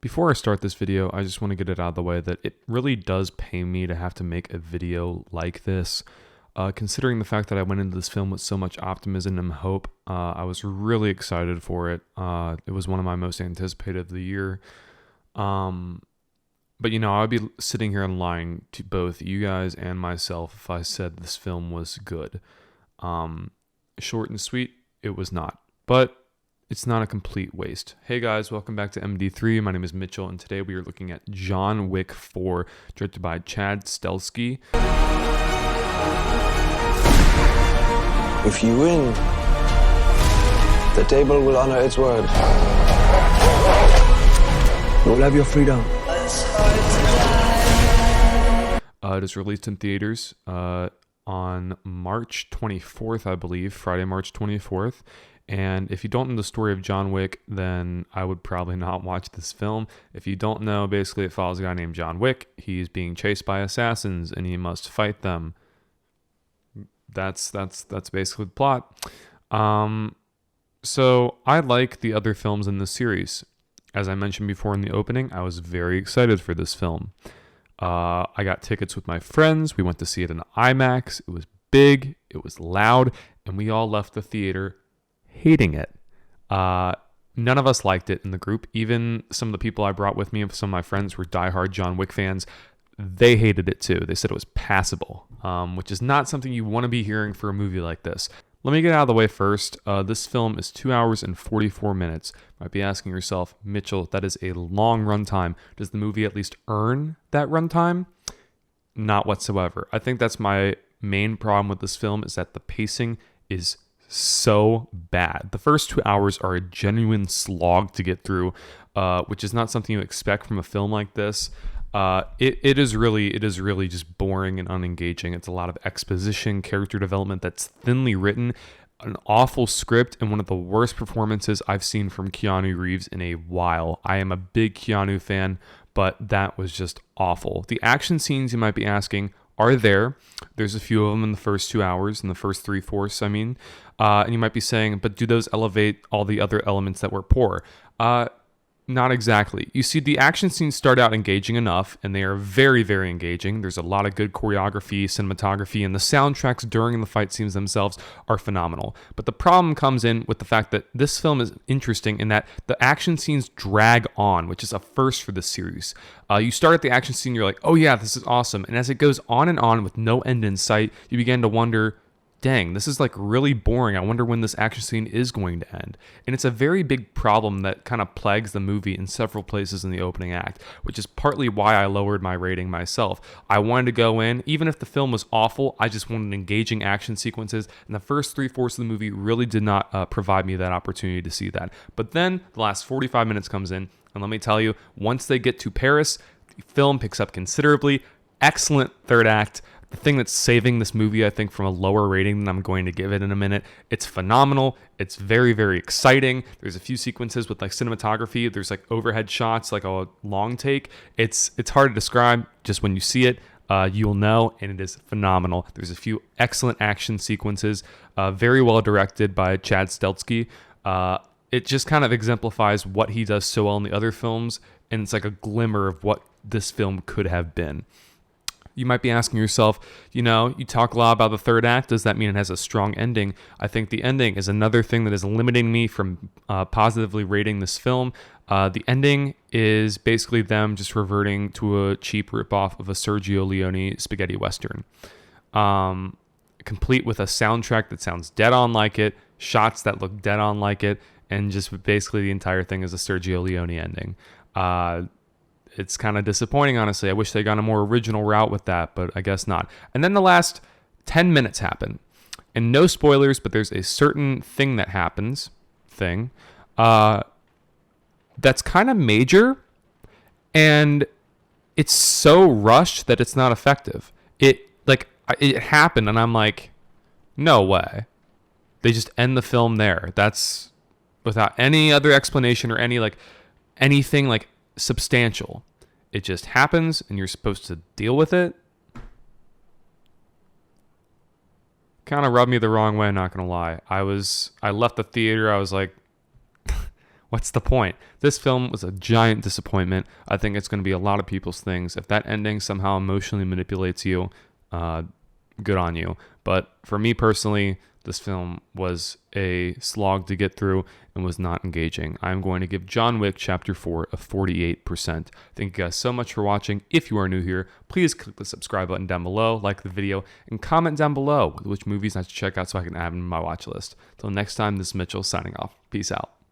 Before I start this video, I just want to get it out of the way that it really does pain me to have to make a video like this. Considering the fact that I went into this film with so much optimism and hope, I was really excited for it. It was one of my most anticipated of the year. But I'd be sitting here and lying to both you guys and myself if I said this film was good. Short and sweet, it was not. But it's not a complete waste. Hey guys, welcome back to MD3. My name is Mitchell, and today we are looking at John Wick 4, directed by Chad Stahelski. If you win, the table will honor its word. You will have your freedom. It is released in theaters on March 24th, I believe, Friday, March 24th. And if you don't know the story of John Wick, then I would probably not watch this film. If you don't know, basically it follows a guy named John Wick. He's being chased by assassins and he must fight them. That's basically the plot. So I like the other films in this series. As I mentioned before in the opening, I was very excited for this film. I got tickets with my friends. We went to see it in IMAX. It was big, it was loud, and we all left the theater hating it. None of us liked it in the group. Even some of the people I brought with me, some of my friends were diehard John Wick fans. They hated it too. They said it was passable, which is not something you want to be hearing for a movie like this. Let me get out of the way first. This film is 2 hours and 44 minutes. You might be asking yourself, Mitchell, that is a long runtime. Does the movie at least earn that runtime? Not whatsoever. I think that's my main problem with this film, is that the pacing is so bad. The first 2 hours are a genuine slog to get through, which is not something you expect from a film like this. It is really just boring and unengaging. It's a lot of exposition, character development that's thinly written, an awful script, and one of the worst performances I've seen from Keanu Reeves in a while. I am a big Keanu fan, but that was just awful. The action scenes, you might be asking, are there. There's a few of them in the first 2 hours, in the first 3/4, I mean. And you might be saying, but do those elevate all the other elements that were poor? Not exactly. You see, the action scenes start out engaging enough, and they are very, very engaging. There's a lot of good choreography, cinematography, and the soundtracks during the fight scenes themselves are phenomenal. But the problem comes in with the fact that this film is interesting in that the action scenes drag on, which is a first for this series. You start at the action scene, you're like, oh yeah, this is awesome. And as it goes on and on with no end in sight, you begin to wonder, dang, this is like really boring. I wonder when this action scene is going to end. And it's a very big problem that kind of plagues the movie in several places in the opening act, which is partly why I lowered my rating myself. I wanted to go in, even if the film was awful, I just wanted engaging action sequences, and the first 3/4 of the movie really did not provide me that opportunity to see that. But then the last 45 minutes comes in, and let me tell you, once they get to Paris, the film picks up considerably. Excellent third act. The thing that's saving this movie, I think, from a lower rating than I'm going to give it in a minute, it's phenomenal. It's very, very exciting. There's a few sequences with like cinematography. There's like overhead shots, like a long take. It's hard to describe. Just when you see it, you'll know, and it is phenomenal. There's a few excellent action sequences, very well directed by Chad Stahelski. It just kind of exemplifies what he does so well in the other films, and it's like a glimmer of what this film could have been. You might be asking yourself, you talk a lot about the third act. Does that mean it has a strong ending? I think the ending is another thing that is limiting me from positively rating this film. The ending is basically them just reverting to a cheap ripoff of a Sergio Leone spaghetti western, complete with a soundtrack that sounds dead on like it, shots that look dead on like it, and just basically the entire thing is a Sergio Leone ending. It's kind of disappointing, honestly. I wish they got a more original route with that, but I guess not. And then the last 10 minutes happen. And no spoilers, but there's a certain thing that happens, that's kind of major, and it's so rushed that it's not effective. It happened, and I'm like, no way. They just end the film there. That's without any other explanation or anything substantial. It just happens, and you're supposed to deal with it. Kind of rubbed me the wrong way, not gonna lie. I left the theater, I was like, What's the point? This film was a giant disappointment. I think it's going to be a lot of people's things. If that ending somehow emotionally manipulates you, good on you. But for me personally, this film was a slog to get through and was not engaging. I'm going to give John Wick Chapter 4 a 48%. Thank you guys so much for watching. If you are new here, please click the subscribe button down below, like the video, and comment down below which movies I should check out so I can add them to my watch list. Till next time, this is Mitchell signing off. Peace out.